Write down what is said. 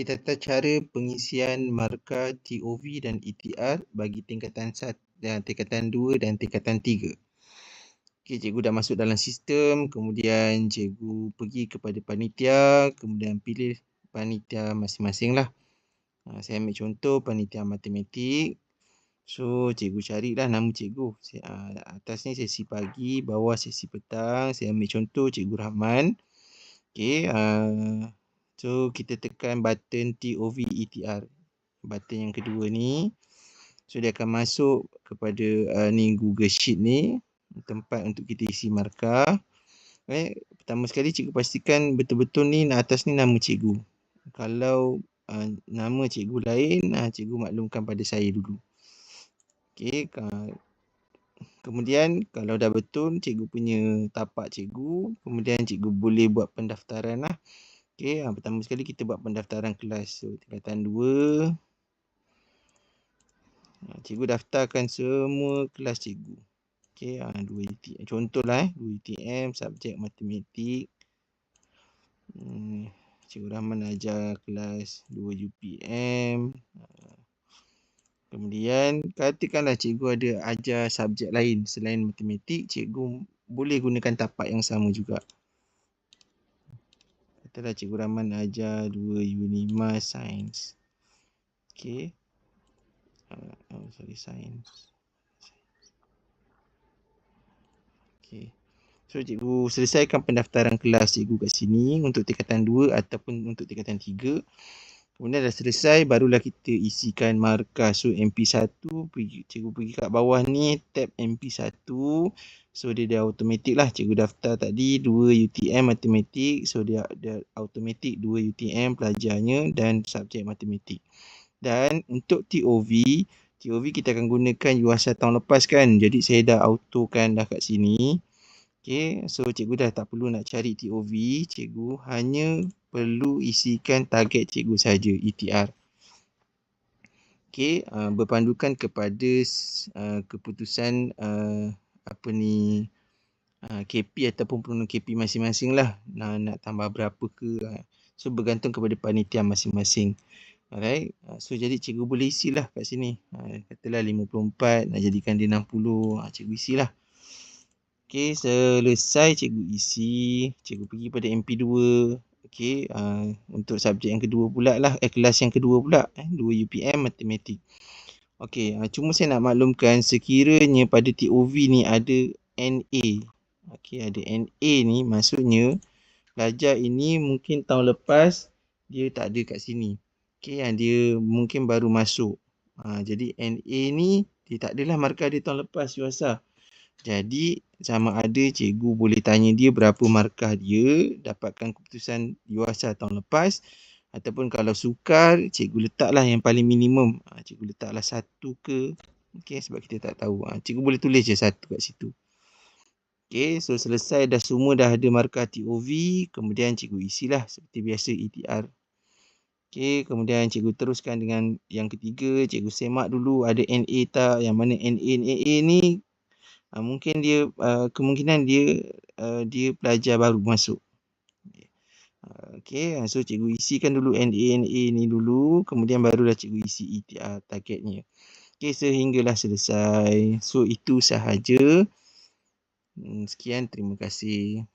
Tata cara pengisian markah TOV dan ETR bagi tingkatan 2 dan tingkatan 3. Cikgu dah masuk dalam sistem, kemudian cikgu pergi kepada panitia, kemudian pilih panitia masing-masing lah. Saya ambil contoh panitia matematik. So, cikgu carilah nama cikgu. Atas ni sesi pagi, bawah sesi petang. Saya ambil contoh Cikgu Rahman. So, kita tekan button TOV ETR. Button yang kedua ni. So, dia akan masuk kepada ni Google Sheet ni. Tempat untuk kita isi markah. Pertama sekali cikgu pastikan betul-betul ni atas ni nama cikgu. Kalau nama cikgu lain, cikgu maklumkan pada saya dulu. Kemudian kalau dah betul cikgu punya tapak cikgu, kemudian cikgu boleh buat pendaftaran lah. Pertama sekali kita buat pendaftaran kelas. So, tingkatan 2. Cikgu daftarkan semua kelas cikgu. 2 UTM. Contohlah 2 UTM, subjek matematik. Cikgu Rahman ajar kelas 2 UPM. Kemudian, katakanlah cikgu ada ajar subjek lain selain matematik, cikgu boleh gunakan tapak yang sama juga. Katalah cikgu Rahman ajar 2 Unima Sains. Sains. So, cikgu selesaikan pendaftaran kelas cikgu kat sini untuk tingkatan 2 ataupun untuk tingkatan 3. Kemudian dah selesai, barulah kita isikan markah. So, MP1, cikgu pergi kat bawah ni, tab MP1. So, dia dah automatik lah. Cikgu daftar tadi 2 UTM matematik. So, dia automatik 2 UTM pelajarnya dan subjek matematik. Dan untuk TOV kita akan gunakan UASA tahun lepas kan. Jadi, saya dah autokan dah kat sini. So cikgu dah tak perlu nak cari TOV, cikgu hanya perlu isikan target cikgu saja, ETR. Berpandukan kepada keputusan KP ataupun penuh KP masing-masing lah. Nak tambah berapa ke. So bergantung kepada panitia masing-masing. Alright. So jadi cikgu boleh isilah kat sini. Katalah 54, nak jadikan dia 60. Cikgu isilah. Selesai cikgu isi, cikgu pergi pada MP2. Untuk subjek yang kedua pula lah, kelas yang kedua pula, 2 UPM matematik. Cuma saya nak maklumkan sekiranya pada TOV ni ada NA. Ada NA ni maksudnya pelajar ini mungkin tahun lepas dia tak ada kat sini. Dia mungkin baru masuk. Jadi NA ni dia tak adalah markah dia tahun lepas UASA. Jadi, sama ada cikgu boleh tanya dia berapa markah dia dapatkan keputusan UASA tahun lepas. Ataupun kalau sukar, cikgu letaklah yang paling minimum. Cikgu letaklah 1 ke. Sebab kita tak tahu. Cikgu boleh tulis je 1 kat situ. So selesai dah semua dah ada markah TOV. Kemudian cikgu isilah seperti biasa ETR. Kemudian cikgu teruskan dengan yang ketiga. Cikgu semak dulu ada NA tak. Yang mana NA ni mungkin dia kemungkinan dia pelajar baru masuk. So cikgu isikan dulu NA ni dulu, kemudian barulah cikgu isi ETR targetnya. Sehinggalah selesai. So itu sahaja. Sekian, terima kasih.